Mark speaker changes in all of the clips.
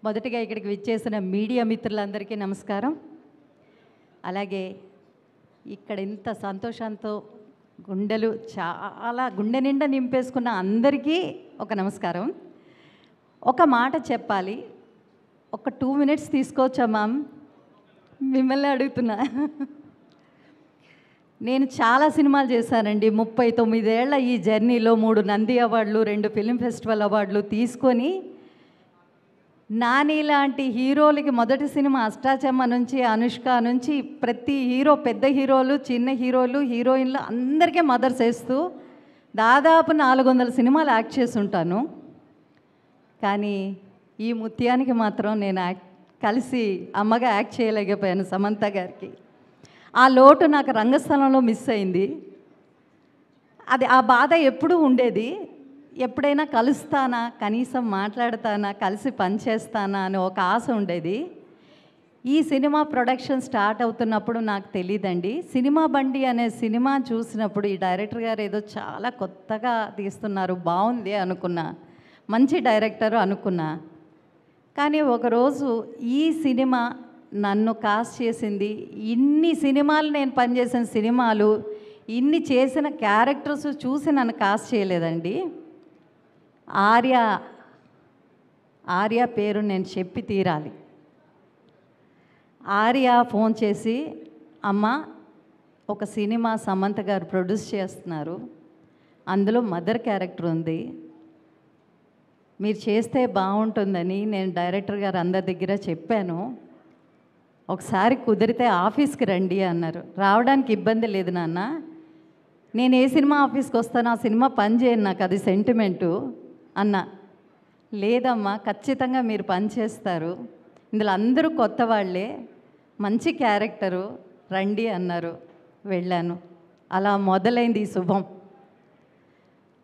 Speaker 1: మొదటిగా ఇక్కడికి విచ్చేసిన మీడియా మిత్రులందరికీ నమస్కారం. అలాగే ఇక్కడ ఇంత సంతోషంతో గుండెలు చాలా గుండె నిండా నింపేసుకున్న అందరికీ ఒక నమస్కారం. ఒక మాట చెప్పాలి, ఒక 2 minutes తీసుకోవచ్చా మ్యామ్? మిమ్మల్ని అడుగుతున్నా. నేను చాలా సినిమాలు చేశానండి. 39 ఏళ్ల ఈ జర్నీలో 3 నంది అవార్డులు, 2 ఫిల్మ్ ఫెస్టివల్ అవార్డులు తీసుకొని నాని లాంటి హీరోలకి మొదటి సినిమా అష్టాచెమ్మ నుంచి, అనుష్క నుంచి ప్రతి హీరో, పెద్ద హీరోలు, చిన్న హీరోలు, హీరోయిన్లు అందరికీ మదర్స్ వేస్తూ దాదాపు 400 సినిమాలు యాక్ట్ చేసి ఉంటాను. కానీ ఈ ముత్యానికి మాత్రం నేను కలిసి అమ్మగా యాక్ట్ చేయలేకపోయాను సమంత గారికి. ఆ లోటు నాకు రంగస్థలంలో మిస్ అయింది. ఆ బాధ ఎప్పుడూ ఉండేది. ఎప్పుడైనా కలుస్తానా, కనీసం మాట్లాడతానా, కలిసి పనిచేస్తానా అని ఒక ఆశ ఉండేది. ఈ సినిమా ప్రొడక్షన్ స్టార్ట్ అవుతున్నప్పుడు నాకు తెలియదండి. సినిమా బండి అనే సినిమా చూసినప్పుడు ఈ డైరెక్టర్ గారు ఏదో చాలా కొత్తగా తీస్తున్నారు, బాగుంది అనుకున్నా, మంచి డైరెక్టర్ అనుకున్నా. కానీ ఒకరోజు ఈ సినిమా నన్ను కాస్ట్ చేసింది. ఇన్ని సినిమాలు నేను పనిచేసిన సినిమాలు, ఇన్ని చేసిన క్యారెక్టర్స్ చూసి నన్ను కాస్ట్ చేయలేదండి. ఆర్య పేరు నేను చెప్పి తీరాలి. ఆర్య ఫోన్ చేసి, అమ్మ ఒక సినిమా సమంత గారు ప్రొడ్యూస్ చేస్తున్నారు, అందులో మదర్ క్యారెక్టర్ ఉంది, మీరు చేస్తే బాగుంటుందని నేను డైరెక్టర్ గారు అందరి దగ్గర చెప్పాను, ఒకసారి కుదిరితే ఆఫీస్కి రండి అన్నారు. రావడానికి ఇబ్బంది లేదు నాన్న, నేను ఏ సినిమా ఆఫీస్కి వస్తాను, ఆ సినిమా పని చేయను, నాకు అది సెంటిమెంటు అన్నా. లేదమ్మా, ఖచ్చితంగా మీరు పని చేస్తారు, ఇందులో అందరూ కొత్త వాళ్ళే, మంచి క్యారెక్టరు, రండి అన్నారు. వెళ్ళాను. అలా మొదలైంది ఈ శుభం.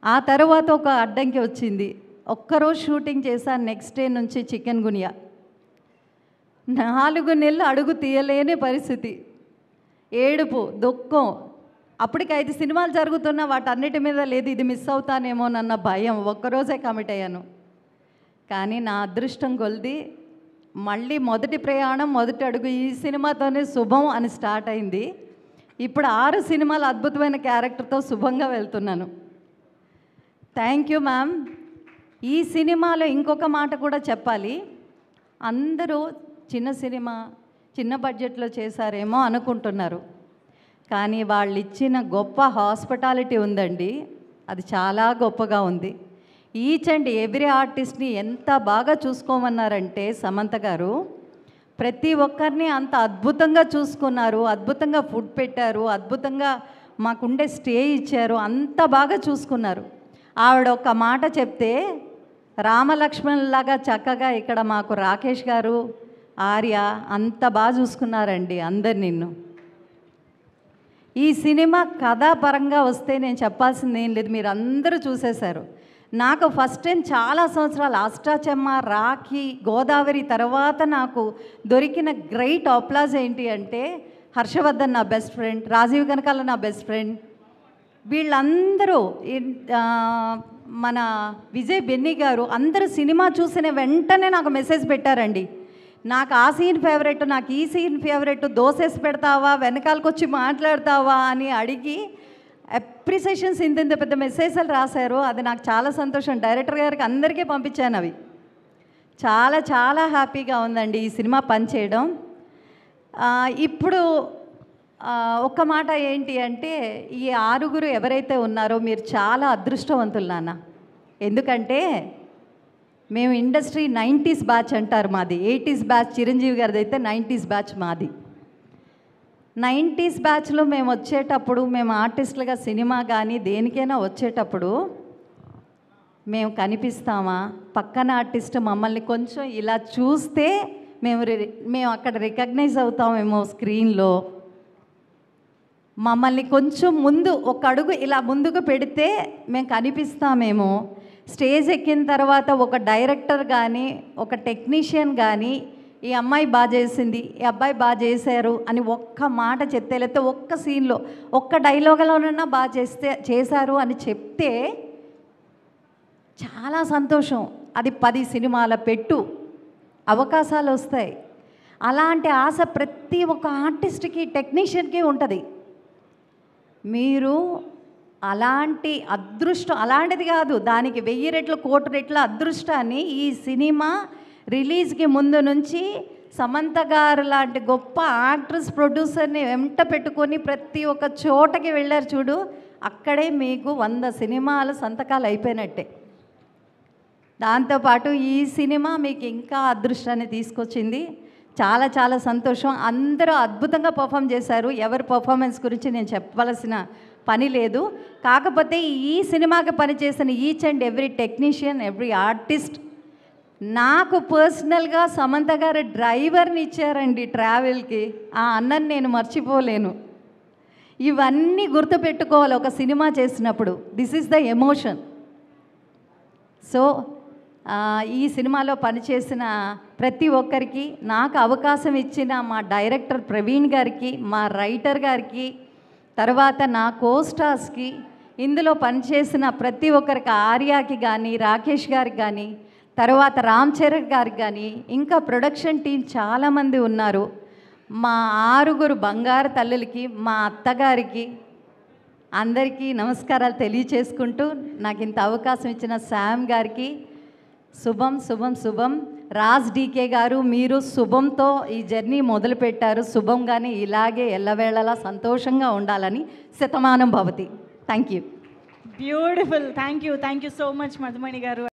Speaker 1: ఆ తర్వాత ఒక అడ్డంకి వచ్చింది. ఒక్కరోజు షూటింగ్ చేశాను, నెక్స్ట్ డే నుంచి చికెన్ గునియా. 4 నెలలు అడుగు తీయలేని పరిస్థితి, ఏడుపు, దుఃఖం. అప్పటికి 5 సినిమాలు జరుగుతున్నా వాటన్నిటి మీద లేదు, ఇది మిస్ అవుతానేమోనన్న భయం. ఒక్కరోజే కమిట్ అయ్యాను. కానీ నా అదృష్టం కొలిది మళ్ళీ మొదటి ప్రయాణం, మొదటి అడుగు ఈ సినిమాతోనే శుభం అని స్టార్ట్ అయింది. ఇప్పుడు 6 సినిమాలు అద్భుతమైన క్యారెక్టర్తో శుభంగా వెళ్తున్నాను. Thank you ma'am. ఈ సినిమాలో ఇంకొక మాట కూడా చెప్పాలి. అందరూ చిన్న సినిమా, చిన్న బడ్జెట్లో చేశారేమో అనుకుంటున్నారు, కానీ వాళ్ళు ఇచ్చిన గొప్ప హాస్పిటాలిటీ ఉందండి, అది చాలా గొప్పగా ఉంది. ఈచ్ అండ్ ఎవ్రీ ఆర్టిస్ట్ని ఎంత బాగా చూసుకోమన్నారంటే సమంత గారు ప్రతి ఒక్కరిని అంత అద్భుతంగా చూసుకున్నారు, అద్భుతంగా ఫుడ్ పెట్టారు, అద్భుతంగా మాకుండే స్టే ఇచ్చారు, అంత బాగా చూసుకున్నారు. ఆవిడ ఒక మాట చెప్తే రామలక్ష్మణులాగా చక్కగా ఇక్కడ మాకు రాకేష్ గారు, ఆర్య అంత బాగా చూసుకున్నారండి అందరు. నిన్ను ఈ సినిమా కథాపరంగా వస్తే నేను చెప్పాల్సింది ఏం లేదు, మీరు అందరూ చూసేశారు. నాకు ఫస్ట్ టైం చాలా సంవత్సరాలు అష్టాచెమ్మ, రాఖీ, గోదావరి తర్వాత నాకు దొరికిన గ్రేట్ అప్లాజ్ ఏంటి అంటే హర్షవర్ధన్ నా బెస్ట్ ఫ్రెండ్, రాజీవ్ కనకాల నా బెస్ట్ ఫ్రెండ్, వీళ్ళందరూ, మన విజయ్ బెన్నీ గారు అందరూ సినిమా చూసిన వెంటనే నాకు మెసేజ్ పెట్టారండి. నాకు ఆ సీన్ ఫేవరెట్, నాకు ఈ సీన్ ఫేవరెట్, దోసేసి పెడతావా, వెనకాలకు వచ్చి మాట్లాడతావా అని అడిగి అప్రిసియేషన్స్ ఇంత పెద్ద మెసేజ్లు రాశారు. అది నాకు చాలా సంతోషం. డైరెక్టర్ గారికి అందరికీ పంపించాను. అవి చాలా చాలా హ్యాపీగా ఉందండి ఈ సినిమా పనిచేయడం. ఇప్పుడు ఒక్క మాట ఏంటి అంటే, ఈ 6 ఎవరైతే ఉన్నారో మీరు చాలా అదృష్టవంతులు నాన్న. ఎందుకంటే మేము ఇండస్ట్రీ 90s బ్యాచ్ అంటారు మాది, 80s బ్యాచ్ చిరంజీవి గారిది అయితే 90s బ్యాచ్ మాది. 90s బ్యాచ్లో మేము వచ్చేటప్పుడు, మేము ఆర్టిస్టులుగా సినిమా కానీ దేనికైనా వచ్చేటప్పుడు మేము కనిపిస్తామా, పక్కన ఆర్టిస్ట్ మమ్మల్ని కొంచెం ఇలా చూస్తే మేము అక్కడ రికగ్నైజ్ అవుతామేమో స్క్రీన్లో, మమ్మల్ని కొంచెం ముందు ఒక అడుగు ఇలా ముందుకు పెడితే మేము కనిపిస్తామేమో, స్టేజ్ ఎక్కిన తర్వాత ఒక డైరెక్టర్ కానీ ఒక టెక్నీషియన్ కానీ ఈ అమ్మాయి బాగా చేసింది, ఈ అబ్బాయి బాగా చేశారు అని ఒక్క మాట చెప్తే, లేకపోతే ఒక్క సీన్లో ఒక్క డైలాగులోనన్నా బాగా చేశారు అని చెప్తే చాలా సంతోషం. అది 10 సినిమాల పెట్టు, అవకాశాలు వస్తాయి. అలాంటి ఆశ ప్రతి ఒక్క ఆర్టిస్ట్కి, టెక్నీషియన్కి ఉంటుంది. మీరు అలాంటి అదృష్టం, అలాంటిది కాదు, దానికి 1000 రెట్లు 1,00,00,000 రెట్ల అదృష్టాన్ని ఈ సినిమా రిలీజ్కి ముందు నుంచి సమంత గారు లాంటి గొప్ప యాక్ట్రెస్, ప్రొడ్యూసర్ని వెంట పెట్టుకొని ప్రతి ఒక్క చోటకి వెళ్ళారు చూడు, అక్కడే మీకు 100 సినిమాల సంతకాలు అయిపోయినట్టే. దాంతోపాటు ఈ సినిమా మీకు ఇంకా అదృష్టాన్ని తీసుకొచ్చింది. చాలా చాలా సంతోషం. అందరూ అద్భుతంగా పర్ఫామ్ చేశారు. ఎవరి పర్ఫార్మెన్స్ గురించి నేను చెప్పవలసిన పని లేదు. కాకపోతే ఈ సినిమాకి పనిచేసిన each and every technician, every artist, నాకు పర్సనల్గా సమంత గారు డ్రైవర్ని ఇచ్చారండి ట్రావెల్కి. ఆ అన్నని నేను మర్చిపోలేను. ఇవన్నీ గుర్తుపెట్టుకోవాలి ఒక సినిమా చేసినప్పుడు. This is the emotion. So ఈ సినిమాలో పనిచేసిన ప్రతి ఒక్కరికి, నాకు అవకాశం ఇచ్చిన మా డైరెక్టర్ ప్రవీణ్ గారికి, మా రైటర్ గారికి, తర్వాత నా కోస్టార్స్కి, ఇందులో పనిచేసిన ప్రతి ఒక్కరికి, ఆర్యాకి కానీ, రాకేష్ గారికి కానీ, తర్వాత రామ్ చరణ్ గారికి కానీ, ఇంకా ప్రొడక్షన్ టీం చాలామంది ఉన్నారు. మా 6 బంగారు తల్లులకి, మా అత్తగారికి, అందరికీ నమస్కారాలు తెలియచేసుకుంటూ నాకు ఇంత అవకాశం ఇచ్చిన శామ్ గారికి శుభం శుభం శుభం. రాజ్ డీకే గారు, మీరు శుభంతో ఈ జర్నీ మొదలుపెట్టారు. శుభంగానే ఇలాగే ఎల్లవేళలా సంతోషంగా ఉండాలని. Shatamanam Bhavati. Thank you.
Speaker 2: Beautiful. Thank you so much Madhumani గారు.